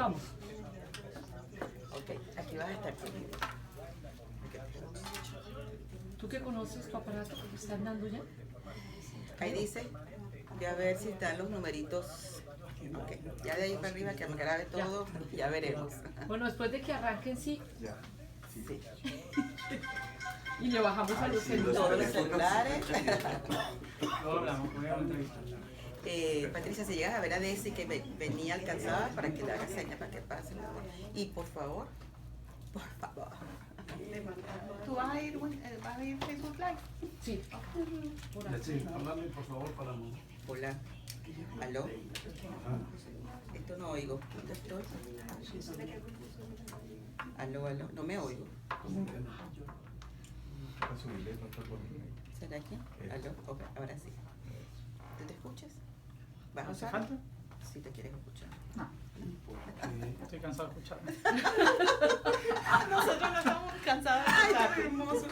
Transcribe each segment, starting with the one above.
vamos. Ok, aquí vas a estar conmigo. ¿Tú que conoces tu aparato? ¿Está andando ya? Ahí dice, voy a ver si están los numeritos. Ok, ya de ahí para arriba que me grabe todo, ya veremos. Bueno, después de que arranquen, sí. Sí. Y le bajamos a los Todos los celulares. celulares. Hola, voy a entrevistar. Patricia, si llegas a ver a Desi que venía alcanzada para que le haga señas para que pase, mi amor. Y por favor. ¿Tú vas a ir Facebook Live? Sí. Sí, háblame por favor para mí. Hola. ¿Aló? Esto no oigo. ¿Dónde estoy? ¿Aló, aló? No me oigo. ¿Será aquí? ¿Aló? Ok, ahora sí. ¿Tú te escuchas? ¿Vas a ¿Hace usar? falta? Si te quieres escuchar. No. Estoy cansado de escuchar. Nosotros no estamos cansados de ¡Ay, escuchar. qué hermoso!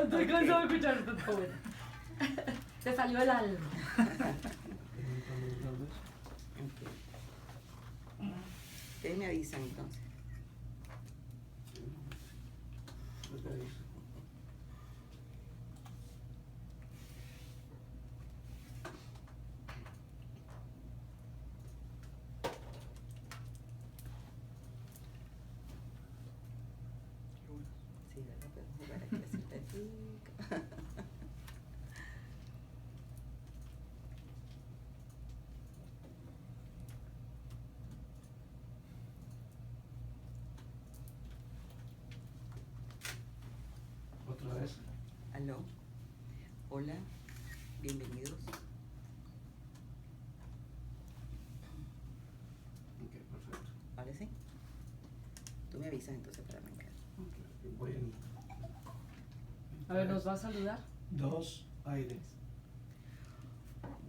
Estoy cansado de escuchar esto. Bueno. Te salió el alma. Ustedes me avisan entonces. Sí, ¿verdad? Podemos jugar aquí la cinta. Otra vez. ¿Aló? Hola, bienvenidos. Ok, perfecto. ¿Ahora sí? Tú me avisas entonces para arrancar. Ok, voy en A ver, ¿nos va a saludar? 2 aires.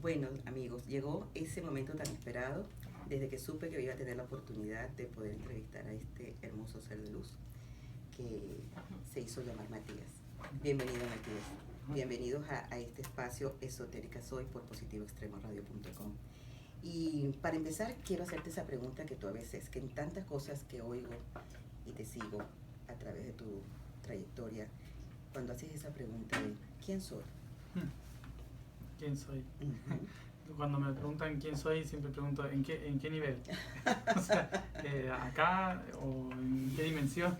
Bueno, amigos, llegó ese momento tan esperado desde que supe que iba a tener la oportunidad de poder entrevistar a este hermoso ser de luz que se hizo llamar Matías. Bienvenido, Matías. Bienvenidos a este espacio Esotérica Soy por positivoextremoradio.com. Y para empezar, quiero hacerte esa pregunta que tú a veces, que en tantas cosas que oigo y te sigo a través de tu trayectoria, cuando haces esa pregunta de ¿quién soy? ¿Quién soy? Ujú. Cuando me preguntan quién soy, siempre pregunto ¿en qué nivel? O sea, ¿acá o en qué dimensión?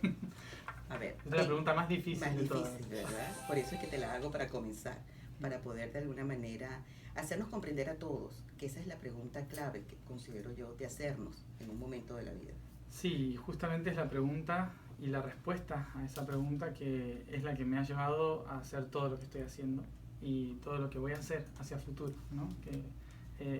A ver, Es la pregunta más difícil más de todas. difícil, ¿verdad? Por eso es que te la hago para comenzar, para poder de alguna manera hacernos comprender a todos, que esa es la pregunta clave que considero yo de hacernos en un momento de la vida. Sí, justamente es la pregunta y la respuesta a esa pregunta que es la que me ha llevado a hacer todo lo que estoy haciendo y todo lo que voy a hacer hacia futuro, ¿no? Que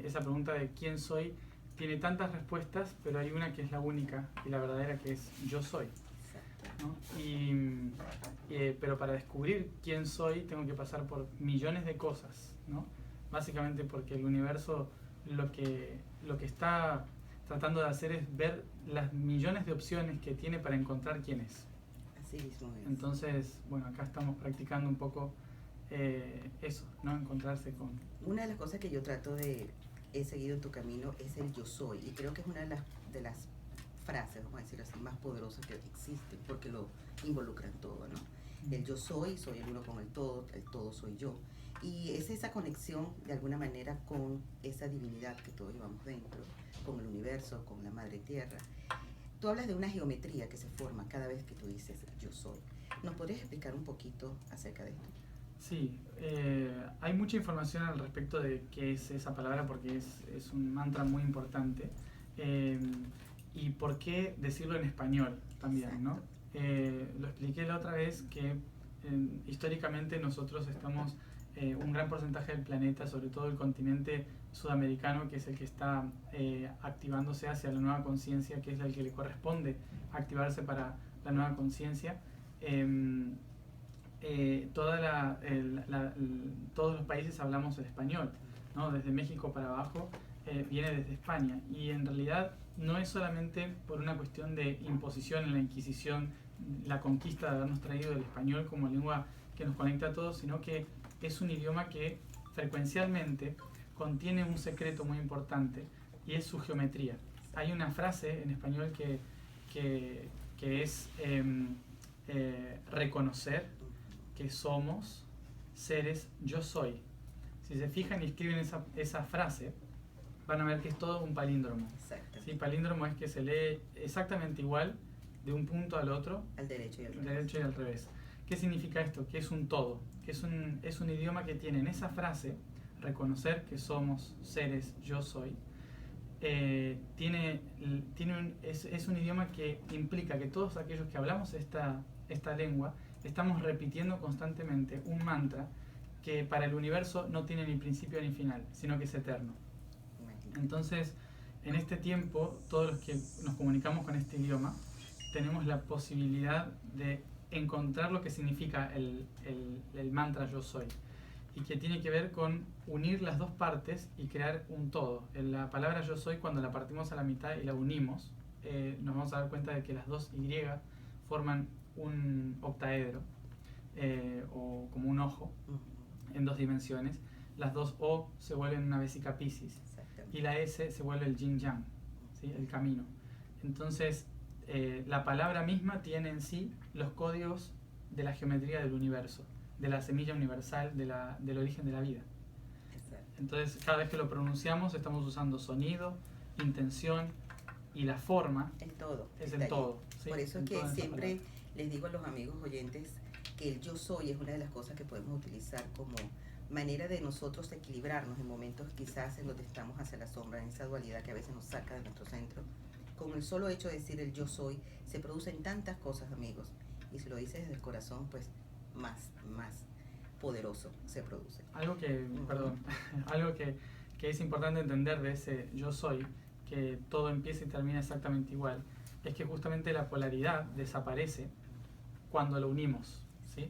esa pregunta de quién soy tiene tantas respuestas, pero hay una que es la única y la verdadera, que es yo soy, Exacto. ¿no? Pero para descubrir quién soy tengo que pasar por millones de cosas, ¿no? Básicamente porque el universo lo que está tratando de hacer es ver las millones de opciones que tiene para encontrar quién es. Así mismo es. Entonces, bueno, acá estamos practicando un poco eso, ¿no? Encontrarse con... Una de las cosas que yo trato de he seguido en tu camino es el yo soy, y creo que es una de las frases, vamos a decir así, más poderosas que existen, porque lo involucran todo, ¿no? El yo soy el uno con el todo soy yo. Y es esa conexión de alguna manera con esa divinidad que todos llevamos dentro, con el universo, con la madre tierra. Tú hablas de una geometría que se forma cada vez que tú dices yo soy. ¿Nos podrías explicar un poquito acerca de esto? Sí, hay mucha información al respecto de qué es esa palabra porque es un mantra muy importante. Y por qué decirlo en español también, ¿no? Lo expliqué la otra vez que históricamente nosotros estamos, un gran porcentaje del planeta, sobre todo el continente sudamericano, que es el que está activándose hacia la nueva conciencia, que es el que le corresponde activarse para la nueva conciencia. Todos los países hablamos el español, ¿no? Desde México para abajo viene desde España, y en realidad no es solamente por una cuestión de imposición en la Inquisición, la conquista de habernos traído el español como lengua que nos conecta a todos, sino que es un idioma que frecuencialmente contiene un secreto muy importante y es su geometría. hay una frase en español que es reconocer que somos seres yo soy. Si se fijan y escriben esa frase, van a ver que es todo un palíndromo. Exacto. ¿Sí? Palíndromo es que se lee exactamente igual de un punto al otro, Al derecho y al revés. derecho y al revés. ¿Qué significa esto? Que es un todo, que es un idioma que tiene en esa frase, reconocer que somos seres yo soy, es un idioma que implica que todos aquellos que hablamos esta lengua estamos repitiendo constantemente un mantra que para el universo no tiene ni principio ni final, sino que es eterno. Imagínate. Entonces, en este tiempo, todos los que nos comunicamos con este idioma, tenemos la posibilidad de encontrar lo que significa el mantra yo soy, y que tiene que ver con unir las dos partes y crear un todo. En la palabra yo soy, cuando la partimos a la mitad y la unimos, nos vamos a dar cuenta de que las dos Y forman un octaedro, o como un ojo, Ujú. en 2 dimensiones. Las dos O se vuelven una vesica Piscis Exactamente. y la S se vuelve el yin yang, ¿sí? El camino. Entonces, la palabra misma tiene en sí los códigos de la geometría del universo, de la semilla universal, del origen de la vida. Exacto. Entonces, cada vez que lo pronunciamos, estamos usando sonido, intención, y la forma El todo. es está en allí. todo. ¿sí? Por eso En es que todas esas siempre palabras. les digo a los amigos oyentes que el yo soy es una de las cosas que podemos utilizar como manera de nosotros equilibrarnos en momentos quizás en donde estamos hacia la sombra, en esa dualidad que a veces nos saca de nuestro centro. Con el solo hecho de decir el yo soy, se producen tantas cosas, amigos. Y si lo dices desde el corazón, pues más poderoso se produce. Algo que, perdón, algo que es importante entender de ese yo soy, que todo empieza y termina exactamente igual, es que justamente la polaridad desaparece cuando lo unimos, ¿sí?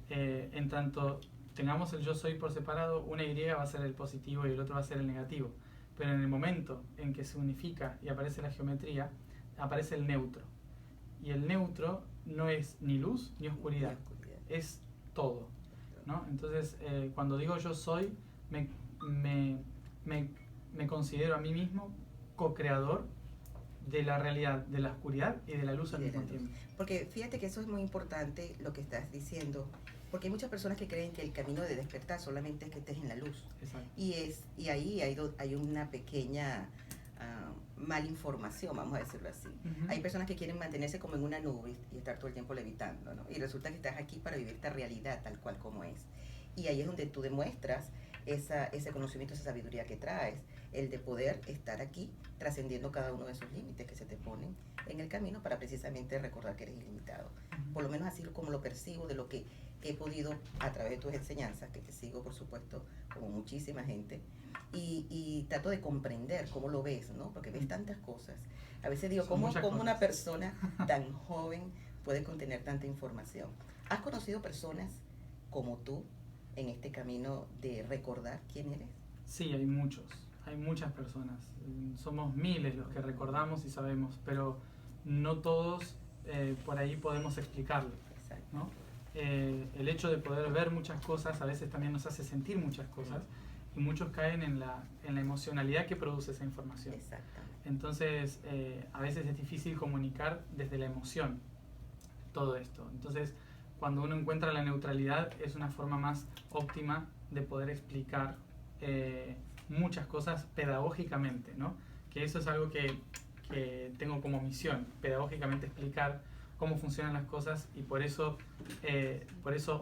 En tanto tengamos el yo soy por separado, una Y va a ser el positivo y el otro va a ser el negativo. Pero en el momento en que se unifica y aparece la geometría, aparece el neutro. Y el neutro no es ni luz ni oscuridad, Y oscuridad. es todo, ¿no? Entonces, cuando digo yo soy, me considero a mí mismo co-creador de la realidad, de la oscuridad y de la luz Y al de la mismo luz. tiempo. Porque fíjate que eso es muy importante lo que estás diciendo, porque hay muchas personas que creen que el camino de despertar solamente es que estés en la luz. Exacto. Y ahí hay una pequeña malinformación, vamos a decirlo así. Ujú. Hay personas que quieren mantenerse como en una nube y estar todo el tiempo levitando, ¿no? Y resulta que estás aquí para vivir esta realidad tal cual como es. Y ahí es donde tú demuestras ese conocimiento, esa sabiduría que traes, el de poder estar aquí trascendiendo cada uno de esos límites que se te ponen en el camino para precisamente recordar que eres ilimitado. Por lo menos así como lo percibo de lo que he podido a través de tus enseñanzas, que te sigo por supuesto como muchísima gente, y trato de comprender cómo lo ves, ¿no? Porque ves tantas cosas. A veces digo, Son ¿cómo muchas una cosas. persona tan joven puede contener tanta información? ¿Has conocido personas como tú en este camino de recordar quién eres? Sí, hay muchas personas. Somos miles los que recordamos y sabemos, pero no todos por ahí podemos explicarlo, Exacto. ¿no? El hecho de poder ver muchas cosas a veces también nos hace sentir muchas cosas, y muchos caen en la emocionalidad que produce esa información. Exactamente. Entonces, a veces es difícil comunicar desde la emoción todo esto. Entonces, cuando uno encuentra la neutralidad, es una forma más óptima de poder explicar muchas cosas pedagógicamente, ¿no? Que eso es algo que tengo como misión, pedagógicamente explicar cómo funcionan las cosas, y por eso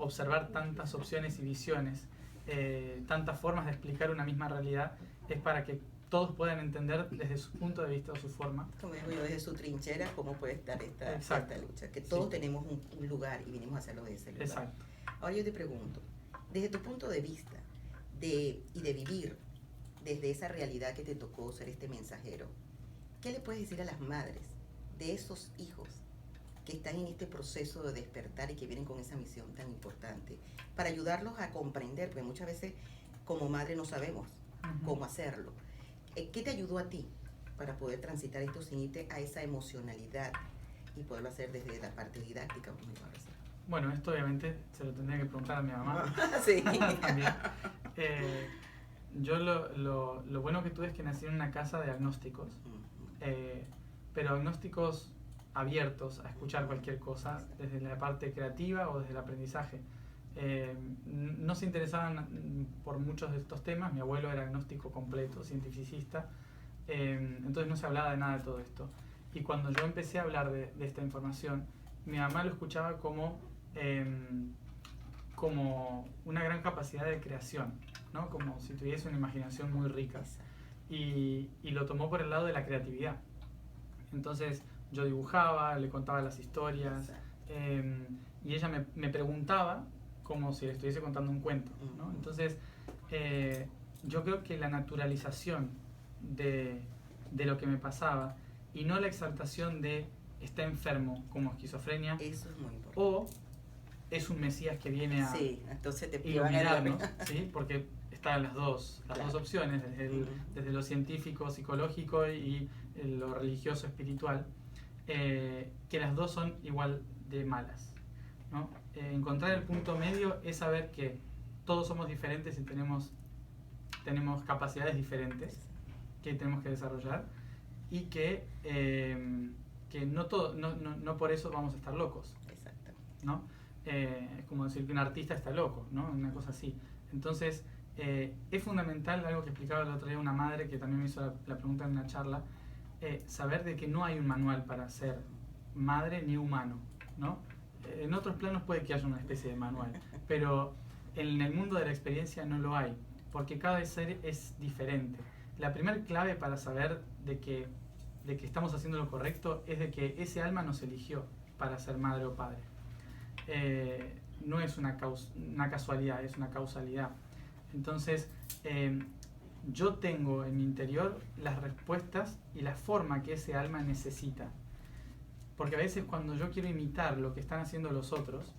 observar tantas opciones y visiones, tantas formas de explicar una misma realidad, es para que todos puedan entender desde su punto de vista o su forma. Como digo yo, desde su trinchera, cómo puede estar esta Exacto. lucha. Que todos Sí. tenemos un lugar y vinimos a hacerlo de ese lugar. Exacto. Ahora yo te pregunto, desde tu punto de vista y de vivir desde esa realidad que te tocó ser este mensajero, ¿qué le puedes decir a las madres de esos hijos que están en este proceso de despertar y que vienen con esa misión tan importante, para ayudarlos a comprender? Porque muchas veces como madre no sabemos Ujú. cómo hacerlo. ¿Qué te ayudó a ti para poder transitar esto sin irte a esa emocionalidad y poderlo hacer desde la parte didáctica? Bueno, esto obviamente se lo tendría que preguntar a mi mamá. Sí. También. Yo lo bueno que tuve es que nací en una casa de agnósticos. pero agnósticos abiertos a escuchar cualquier cosa desde la parte creativa o desde el aprendizaje. No se interesaban por muchos de estos temas. Mi abuelo era agnóstico completo, cientificista, entonces no se hablaba de nada de todo esto. Y cuando yo empecé a hablar de esta información, mi mamá lo escuchaba como una gran capacidad de creación, ¿no? Como si tuviese una imaginación muy rica. Y lo tomó por el lado de la creatividad. Entonces yo dibujaba, le contaba las historias, y ella me preguntaba como si le estuviese contando un cuento, ¿no? Entonces yo creo que la naturalización de lo que me pasaba y no la exaltación de está enfermo como esquizofrenia, Eso es muy importante. o es un Mesías que viene a Sí, entonces te privan a iluminarnos, ¿sí? Porque están las dos Claro. opciones, desde lo científico, psicológico y lo religioso, espiritual, que las dos son igual de malas, ¿no? Encontrar el punto medio es saber que todos somos diferentes y tenemos capacidades diferentes que tenemos que desarrollar, y que no por eso vamos a estar locos, Exacto. ¿no? Es como decir que un artista está loco, ¿no? Una cosa así. Entonces, es fundamental, algo que explicaba el otro día una madre que también me hizo la pregunta en una charla, saber de que no hay un manual para ser madre ni humano, ¿no? En otros planos puede que haya una especie de manual, pero en el mundo de la experiencia no lo hay, porque cada ser es diferente. La primera clave para saber de que estamos haciendo lo correcto es de que ese alma nos eligió para ser madre o padre. No es una casualidad, es una causalidad. Entonces, yo tengo en mi interior las respuestas y la forma que ese alma necesita. Porque a veces cuando yo quiero imitar lo que están haciendo los otros,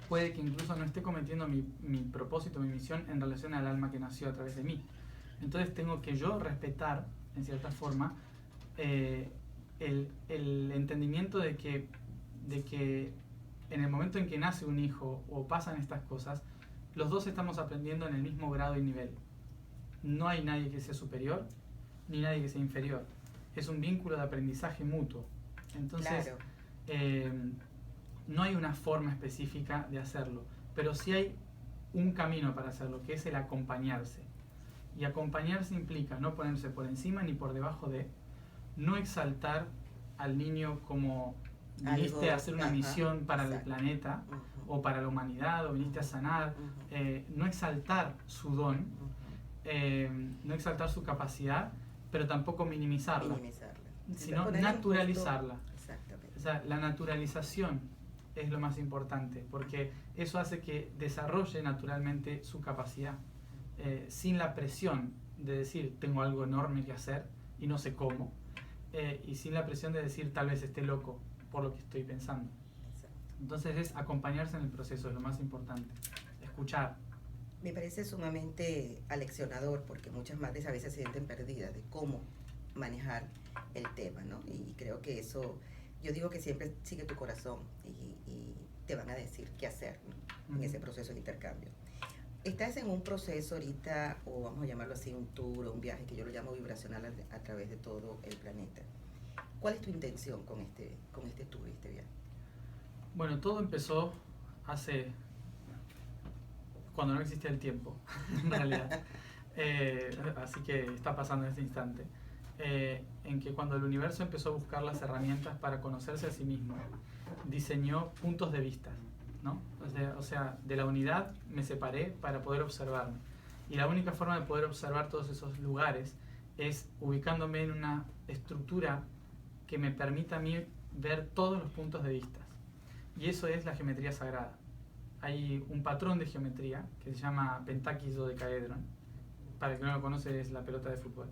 puede que incluso no esté cometiendo mi propósito, mi misión en relación al alma que nació a través de mí. Entonces tengo que yo respetar, en cierta forma, el entendimiento de que en el momento en que nace un hijo o pasan estas cosas, los dos estamos aprendiendo en el mismo grado y nivel. No hay nadie que sea superior ni nadie que sea inferior. Es un vínculo de aprendizaje mutuo. Entonces, Claro. no hay una forma específica de hacerlo, pero sí hay un camino para hacerlo, que es el acompañarse. Y acompañarse implica no ponerse por encima ni por debajo de, no exaltar al niño como viniste Algo, a hacer una ajá, misión para el exacto. planeta Ujú. o para la humanidad o viniste a sanar, Ujú. no exaltar su don, Ujú. no exaltar su capacidad, pero tampoco minimizarla, Minimizarla. sino Ponerle un punto- naturalizarla. Exactamente. O sea, la naturalización es lo más importante, porque eso hace que desarrolle naturalmente su capacidad, sin la presión de decir tengo algo enorme que hacer y no sé cómo, y sin la presión de decir tal vez esté loco por lo que estoy pensando. Exacto. Entonces es acompañarse en el proceso, es lo más importante, escuchar. Me parece sumamente aleccionador porque muchas madres a veces se sienten perdidas de cómo manejar el tema, ¿no? Y creo que eso, yo digo que siempre sigue tu corazón y te van a decir qué hacer, ¿no? En ese proceso de intercambio. Estás en un proceso ahorita, o vamos a llamarlo así, un tour o un viaje que yo lo llamo vibracional a través de todo el planeta. ¿Cuál es tu intención con este tour, este viaje? Bueno, todo empezó hace, cuando no existía el tiempo, en realidad. Así que está pasando en este instante. En que cuando el universo empezó a buscar las herramientas para conocerse a sí mismo, diseñó puntos de vista, ¿no? O sea, de la unidad me separé para poder observarme. Y la única forma de poder observar todos esos lugares es ubicándome en una estructura que me permita a mí ver todos los puntos de vista. Y eso es la geometría sagrada. Hay un patrón de geometría que se llama pentaquisdodecaedron. Para el que no lo conoce, es la pelota de fútbol.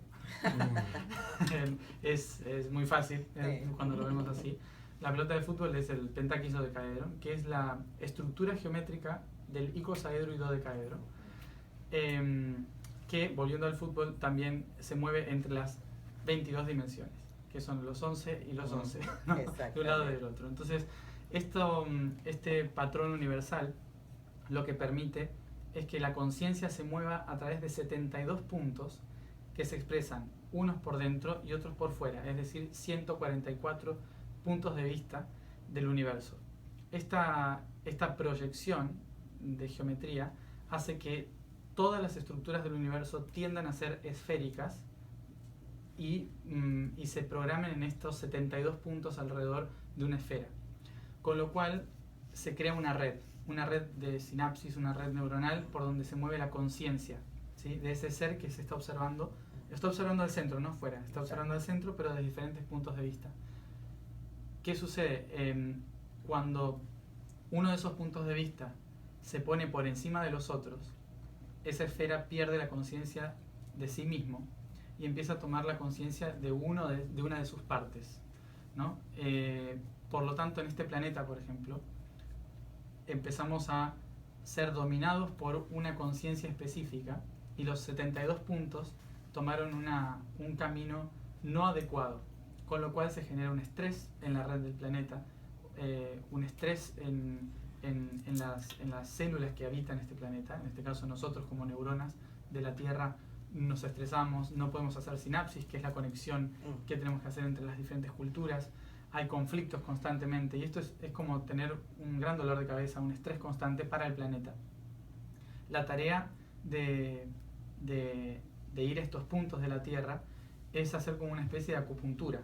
Es muy fácil cuando lo vemos así. La pelota de fútbol es el pentaquisdodecaedron, que es la estructura geométrica del icosaedro y dodecaedro, que, volviendo al fútbol, también se mueve entre las 22 dimensiones, que son los 11 y los 11, ¿no? De un lado y del otro. Entonces, este patrón universal lo que permite es que la conciencia se mueva a través de 72 puntos que se expresan unos por dentro y otros por fuera, es decir, 144 puntos de vista del universo. Esta proyección de geometría hace que todas las estructuras del universo tiendan a ser esféricas y se programen en estos 72 puntos alrededor de una esfera. Con lo cual se crea una red de sinapsis, una red neuronal por donde se mueve la conciencia, ¿sí? De ese ser que se está observando. Está observando al centro, no fuera. Está observando al centro, pero desde diferentes puntos de vista. ¿Qué sucede? Cuando uno de esos puntos de vista se pone por encima de los otros, esa esfera pierde la conciencia de sí mismo y empieza a tomar la conciencia de una de sus partes, ¿no? Por lo tanto, en este planeta, por ejemplo, empezamos a ser dominados por una conciencia específica y los 72 puntos tomaron un camino no adecuado, con lo cual se genera un estrés en la red del planeta, un estrés en las células que habitan este planeta. En este caso, nosotros como neuronas de la Tierra nos estresamos, no podemos hacer sinapsis, que es la conexión que tenemos que hacer entre las diferentes culturas. Hay conflictos constantemente y esto es como tener un gran dolor de cabeza, un estrés constante para el planeta. La tarea de ir a estos puntos de la Tierra es hacer como una especie de acupuntura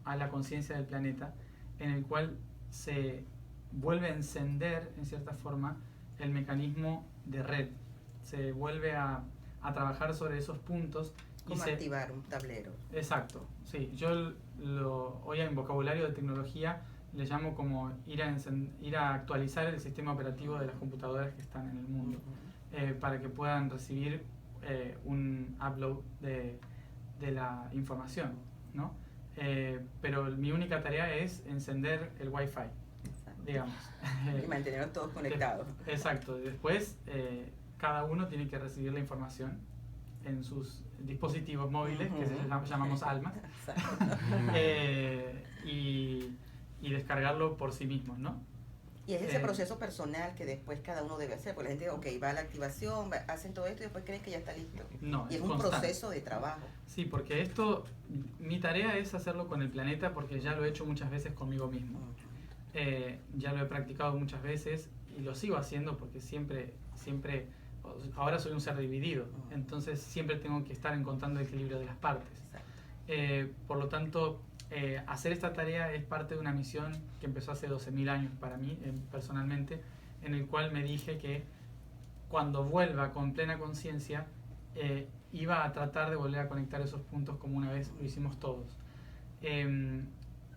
a la conciencia del planeta, en el cual se vuelve a encender, en cierta forma, el mecanismo de red. Se vuelve a trabajar sobre esos puntos. Como activar un tablero. Exacto, sí. Yo hoy en vocabulario de tecnología le llamo como ir a actualizar el sistema operativo de las computadoras que están en el mundo, para que puedan recibir un upload de la información, ¿no? Pero mi única tarea es encender el Wi-Fi, digamos. Y mantenernos todos conectados. Exacto. Después, cada uno tiene que recibir la información en sus dispositivos móviles, que llamamos almas, y descargarlo por sí mismos, ¿no? Y es ese proceso personal que después cada uno debe hacer, porque la gente, ok, va a la activación, hacen todo esto y después creen que ya está listo. No, y es un constante proceso de trabajo. Sí, porque mi tarea es hacerlo con el planeta, porque ya lo he hecho muchas veces conmigo mismo. Ya lo he practicado muchas veces y lo sigo haciendo porque siempre, ahora soy un ser dividido, entonces siempre tengo que estar encontrando el equilibrio de las partes. Por lo tanto, hacer esta tarea es parte de una misión que empezó hace 12.000 años para mí, personalmente, en el cual me dije que cuando vuelva con plena conciencia, iba a tratar de volver a conectar esos puntos como una vez lo hicimos todos.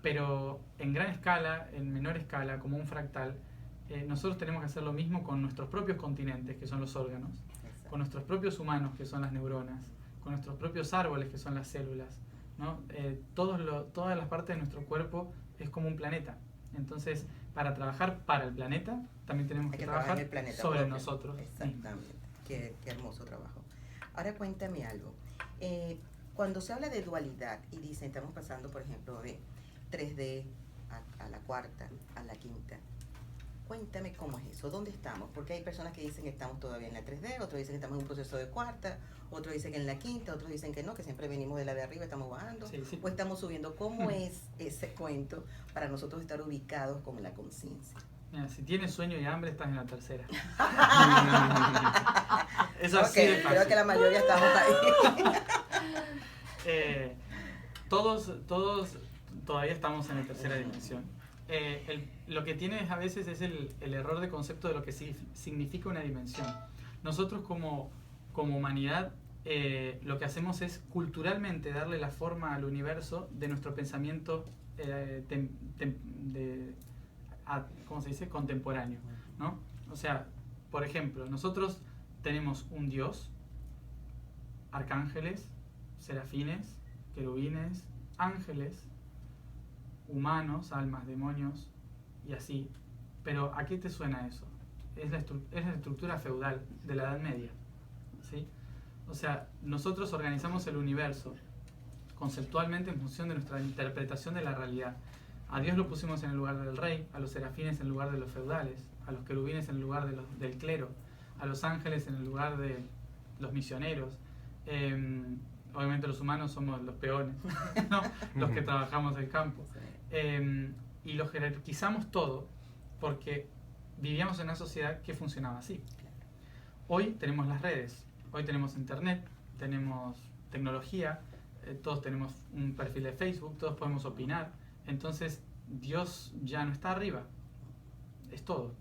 Pero en gran escala, en menor escala, como un fractal, nosotros tenemos que hacer lo mismo con nuestros propios continentes, que son los órganos, con nuestros propios humanos, que son las neuronas, con nuestros propios árboles, que son las células, ¿no? Todas las partes de nuestro cuerpo es como un planeta. Entonces, para trabajar para el planeta, también tenemos que trabajar el planeta sobre propio. nosotros. Exactamente. Qué hermoso trabajo. Ahora cuéntame algo. Cuando se habla de dualidad y dicen, estamos pasando, por ejemplo, de 3D a la cuarta, a la quinta. Cuéntame cómo es eso, ¿dónde estamos? Porque hay personas que dicen que estamos todavía en la 3D, otros dicen que estamos en un proceso de cuarta, otros dicen que en la quinta, otros dicen que no, que siempre venimos de la de arriba, estamos bajando, o estamos subiendo. ¿Cómo es ese cuento para nosotros estar ubicados como la conciencia? Mira, si tienes sueño y hambre, estás en la tercera. Eso así de fácil. Creo que la mayoría estamos ahí. Todos todavía estamos en la tercera dimensión. Lo que tienes a veces es el error de concepto de lo que significa una dimensión. Nosotros como humanidad lo que hacemos es culturalmente darle la forma al universo de nuestro pensamiento ¿cómo se dice? Contemporáneo, ¿no? O sea, por ejemplo, nosotros tenemos un Dios, arcángeles, serafines, querubines, ángeles, humanos, almas, demonios y así. Pero ¿a qué te suena eso? Es la estructura feudal de la Edad Media, ¿sí? O sea, nosotros organizamos el universo conceptualmente en función de nuestra interpretación de la realidad. A Dios lo pusimos en el lugar del rey, a los serafines en el lugar de los feudales, a los querubines en el lugar del clero, a los ángeles en el lugar de los misioneros. obviamente los humanos somos los peones, ¿no? Los que trabajamos el campo. Y lo jerarquizamos todo porque vivíamos en una sociedad que funcionaba así. Hoy tenemos las redes, hoy tenemos internet, tenemos tecnología, todos tenemos un perfil de Facebook, todos podemos opinar. Entonces Dios ya no está arriba, es todo.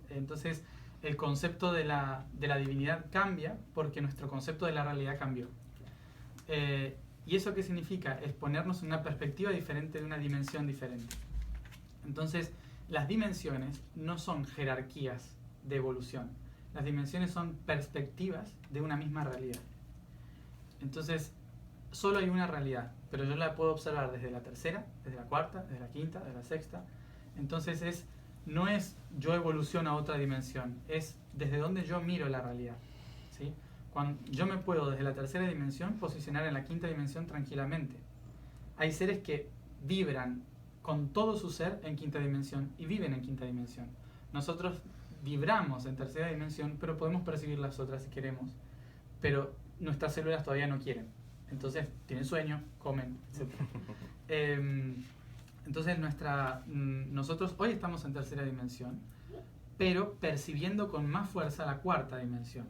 Entonces el concepto de la divinidad cambia porque nuestro concepto de la realidad cambió. ¿Y eso qué significa? Es ponernos en una perspectiva diferente, de una dimensión diferente. Entonces, las dimensiones no son jerarquías de evolución. Las dimensiones son perspectivas de una misma realidad. Entonces, solo hay una realidad, pero yo la puedo observar desde la tercera, desde la cuarta, desde la quinta, desde la sexta. Entonces, no es yo evoluciono a otra dimensión, es desde donde yo miro la realidad, ¿sí? Cuando yo me puedo desde la tercera dimensión posicionar en la quinta dimensión tranquilamente. Hay seres que vibran con todo su ser en quinta dimensión y viven en quinta dimensión. Nosotros vibramos en tercera dimensión, pero podemos percibir las otras si queremos, pero nuestras células todavía no quieren. Entonces tienen sueño, comen, etc. Entonces nosotros hoy estamos en tercera dimensión, pero percibiendo con más fuerza la cuarta dimensión.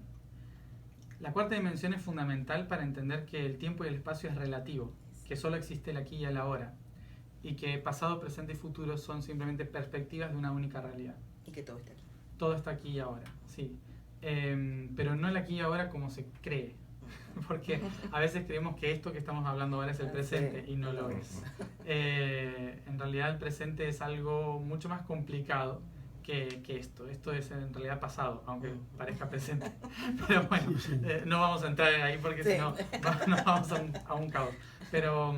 La cuarta dimensión es fundamental para entender que el tiempo y el espacio es relativo, que solo existe el aquí y el ahora, y que pasado, presente y futuro son simplemente perspectivas de una única realidad. Y que todo está aquí. Todo está aquí y ahora, sí. Pero no el aquí y ahora como se cree, porque a veces creemos que esto que estamos hablando ahora es el presente y no lo es. En realidad el presente es algo mucho más complicado que esto. Esto es en realidad pasado, aunque parezca presente. Pero bueno, no vamos a entrar ahí porque si no nos vamos a un caos. Pero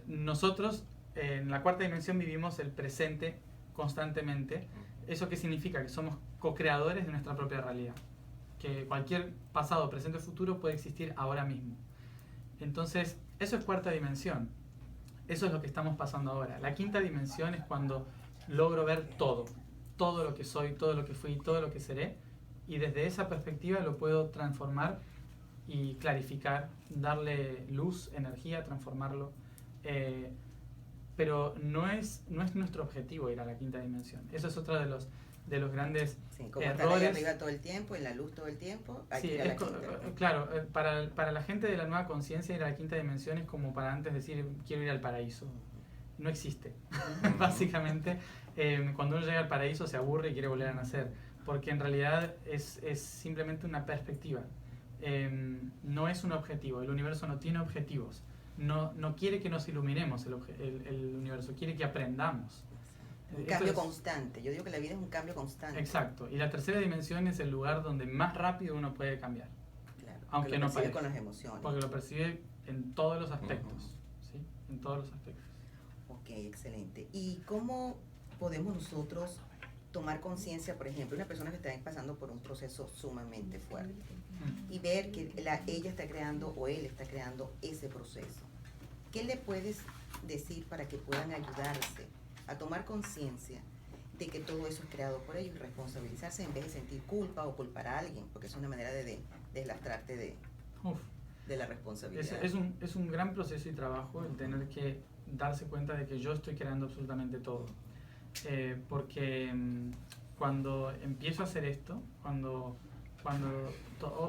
nosotros en la cuarta dimensión vivimos el presente constantemente. ¿Eso qué significa? Que somos co-creadores de nuestra propia realidad. Que cualquier pasado, presente o futuro puede existir ahora mismo. Entonces, eso es cuarta dimensión. Eso es lo que estamos pasando ahora. La quinta dimensión es cuando logro ver todo. Todo lo que soy, todo lo que fui, todo lo que seré. Y desde esa perspectiva lo puedo transformar y clarificar, darle luz, energía, transformarlo. Pero no es nuestro objetivo ir a la quinta dimensión. Eso es otro de los grandes como errores. estar ahí arriba todo el tiempo, en la luz todo el tiempo, hay que ir a la quinta. Claro, para la gente de la nueva conciencia ir a la quinta dimensión es como para antes decir quiero ir al paraíso. No existe. Básicamente, cuando uno llega al paraíso se aburre y quiere volver a nacer, porque en realidad es simplemente una perspectiva. No es un objetivo. El universo no tiene objetivos. No quiere que nos iluminemos el universo, quiere que aprendamos. Un cambio constante. Yo digo que la vida es un cambio constante. Exacto. Y la tercera dimensión es el lugar donde más rápido uno puede cambiar. Claro, aunque lo no percibe parezca. con las emociones. Porque lo percibe en todos los aspectos. ¿Sí? En todos los aspectos. Ok, excelente. ¿Y cómo podemos nosotros tomar conciencia, por ejemplo, una persona que está pasando por un proceso sumamente fuerte y ver que ella está creando o él está creando ese proceso? ¿Qué le puedes decir para que puedan ayudarse a tomar conciencia de que todo eso es creado por ellos y responsabilizarse en vez de sentir culpa o culpar a alguien? Porque es una manera de deslastrarte de la responsabilidad. Es un gran proceso y trabajo el tener que darse cuenta de que yo estoy creando absolutamente todo. Porque cuando empiezo a hacer esto,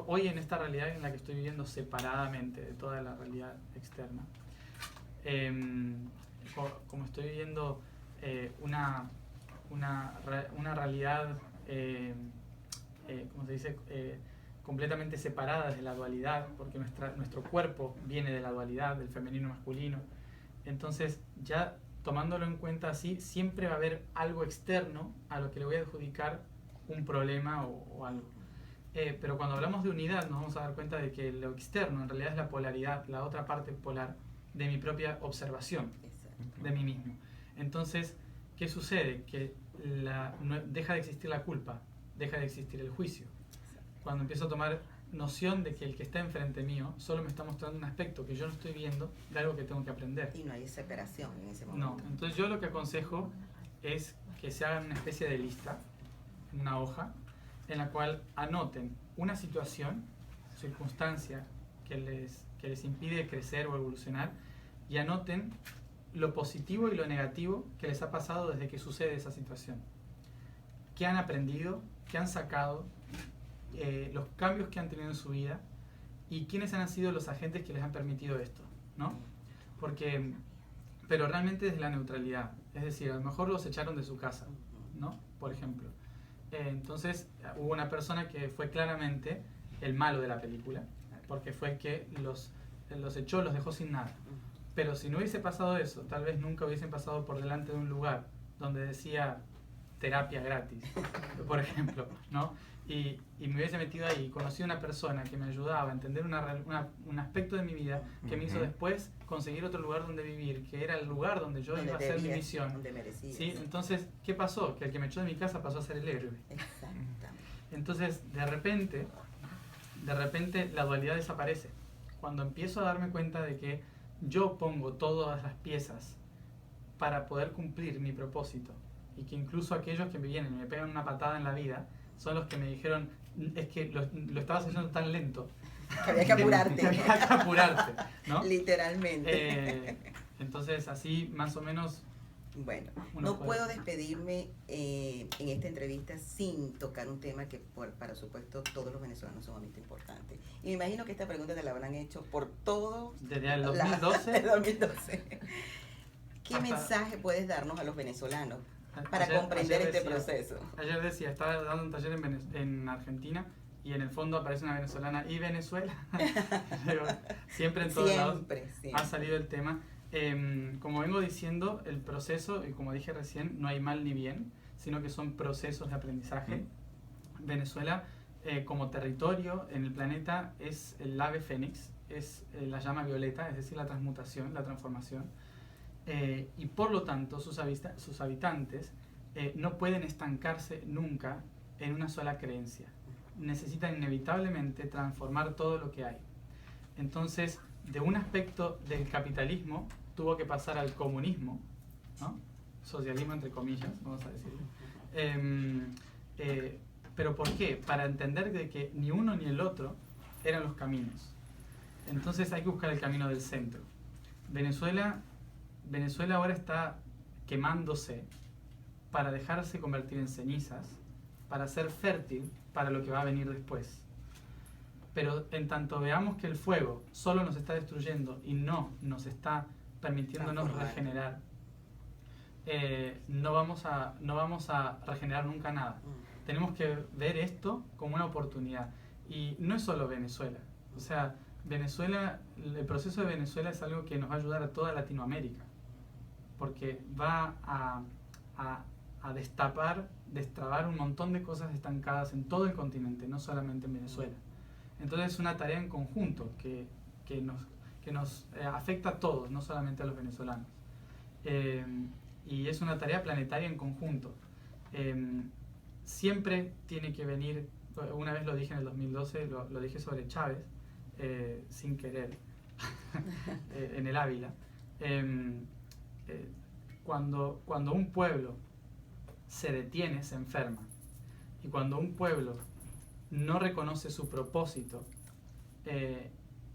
hoy en esta realidad en la que estoy viviendo separadamente de toda la realidad externa, como estoy viviendo una realidad, ¿cómo se dice? Completamente separada de la dualidad, porque nuestro cuerpo viene de la dualidad, del femenino masculino. Entonces, ya tomándolo en cuenta así, siempre va a haber algo externo a lo que le voy a adjudicar un problema o algo. Pero cuando hablamos de unidad nos vamos a dar cuenta de que lo externo en realidad es la polaridad, la otra parte polar de mi propia observación. Exacto. De mí mismo. Entonces, ¿qué sucede? Que deja de existir la culpa, deja de existir el juicio. Cuando empiezo a tomar noción de que el que está enfrente mío solo me está mostrando un aspecto que yo no estoy viendo de algo que tengo que aprender. Y no hay separación en ese momento. No, entonces yo lo que aconsejo es que se hagan una especie de lista, una hoja, en la cual anoten una situación, circunstancia que les impide crecer o evolucionar y anoten lo positivo y lo negativo que les ha pasado desde que sucede esa situación. ¿Qué han aprendido? ¿Qué han sacado? Los cambios que han tenido en su vida y quiénes han sido los agentes que les han permitido esto, ¿no? Pero realmente desde la neutralidad. Es decir, a lo mejor los echaron de su casa, ¿no? Por ejemplo. Entonces hubo una persona que fue claramente el malo de la película, porque fue el que los echó, los dejó sin nada. Pero si no hubiese pasado eso, tal vez nunca hubiesen pasado por delante de un lugar donde decía terapia gratis, por ejemplo, ¿no? Y me hubiese metido ahí y conocí a una persona que me ayudaba a entender un aspecto de mi vida que me hizo después conseguir otro lugar donde vivir, que era el lugar donde yo iba a hacer mi misión. Donde merecías. ¿Sí? Entonces, ¿qué pasó? Que el que me echó de mi casa pasó a ser el héroe. Exactamente. Entonces, de repente, la dualidad desaparece. Cuando empiezo a darme cuenta de que yo pongo todas las piezas para poder cumplir mi propósito y que incluso aquellos que me vienen y me pegan una patada en la vida son los que me dijeron, es que lo estabas haciendo tan lento. Que había que apurarte. Que había que apurarte, ¿no? Literalmente. Entonces, así más o menos... Bueno, Uno no puede- puedo despedirme en esta entrevista sin tocar un tema que, para supuesto, todos los venezolanos sumamente importante. Y me imagino que esta pregunta te la habrán hecho por todo Desde el 2012. el 2012. ¿Qué Hasta- mensaje puedes darnos a los venezolanos para Ayer- comprender ayer este decía- proceso? Ayer decía, estaba dando un taller en Argentina y en el fondo aparece una venezolana y Venezuela. Digo, siempre en todos lados Siempre. ha salido el tema. Como vengo diciendo, el proceso, y como dije recién, no hay mal ni bien, sino que son procesos de aprendizaje. Venezuela, como territorio en el planeta, es el ave fénix, es la llama violeta, es decir, la transmutación, la transformación. Y por lo tanto, sus habitantes no pueden estancarse nunca en una sola creencia. Necesitan inevitablemente transformar todo lo que hay. Entonces, de un aspecto del capitalismo tuvo que pasar al comunismo, ¿no? Socialismo entre comillas, vamos a decirlo. ¿Pero por qué? Para entender de que ni uno ni el otro eran los caminos. Entonces hay que buscar el camino del centro. Venezuela ahora está quemándose para dejarse convertir en cenizas, para ser fértil para lo que va a venir después. Pero en tanto veamos que el fuego solo nos está destruyendo y no nos está permitiéndonos regenerar, no vamos a regenerar nunca nada. Tenemos que ver esto como una oportunidad. Y no es solo Venezuela. O sea, el proceso de Venezuela es algo que nos va a ayudar a toda Latinoamérica. Porque va a destrabar un montón de cosas estancadas en todo el continente, no solamente en Venezuela. Entonces es una tarea en conjunto que nos afecta a todos, no solamente a los venezolanos. Y es una tarea planetaria en conjunto. Siempre tiene que venir, una vez lo dije en el 2012, lo dije sobre Chávez, sin querer, en el Ávila. Cuando un pueblo se detiene, se enferma. Y cuando un pueblo no reconoce su propósito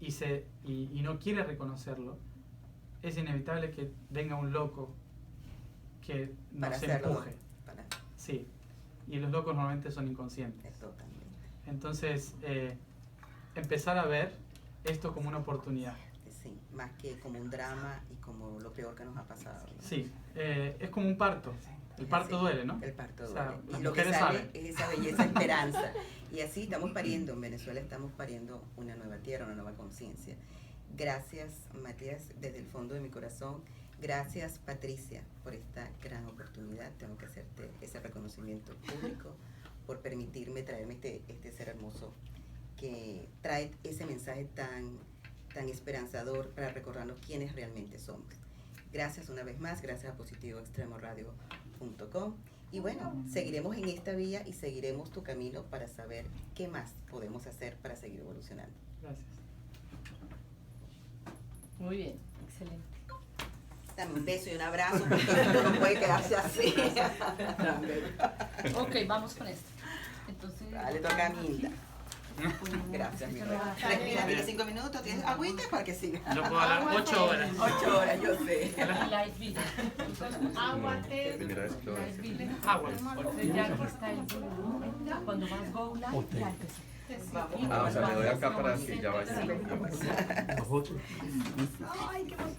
y no quiere reconocerlo, es inevitable que venga un loco que nos empuje. Sí, y los locos normalmente son inconscientes. Totalmente. Entonces, empezar a ver esto como una oportunidad. Sí, más que como un drama y como lo peor que nos ha pasado, ¿no? Sí, es como un parto. El parto Sí, duele, ¿no? El parto O duele. sea, las Y lo que mujeres sale saben. es esa belleza, esperanza. Y así estamos pariendo, en Venezuela estamos pariendo una nueva tierra, una nueva conciencia. Gracias, Matías, desde el fondo de mi corazón. Gracias, Patricia, por esta gran oportunidad. Tengo que hacerte ese reconocimiento público por permitirme traerme este ser hermoso que trae ese mensaje tan esperanzador para recordarnos quiénes realmente somos. Gracias una vez más, gracias a positivoextremoradio.com. Y bueno, seguiremos en esta vía y seguiremos tu camino para saber qué más podemos hacer para seguir evolucionando. Gracias. Muy bien, excelente. Dame un beso y un abrazo porque esto no puede quedarse así. Ok, vamos con esto. Entonces, Dale, toca a Minda. Gracias, mi reina. Respira, tienes 5 minutos, tienes agüita para que siga. Yo puedo hablar 8 horas. 8 horas, yo sé. Light video. Agua, té. Primera vez que lo Light hago. video. Agua. Entonces ya aquí está el volumen. Cuando vas go live, ya empezó. Ah, o sea, le doy acá para que ya vaya. Sí. Nosotros. Ay, qué emoción.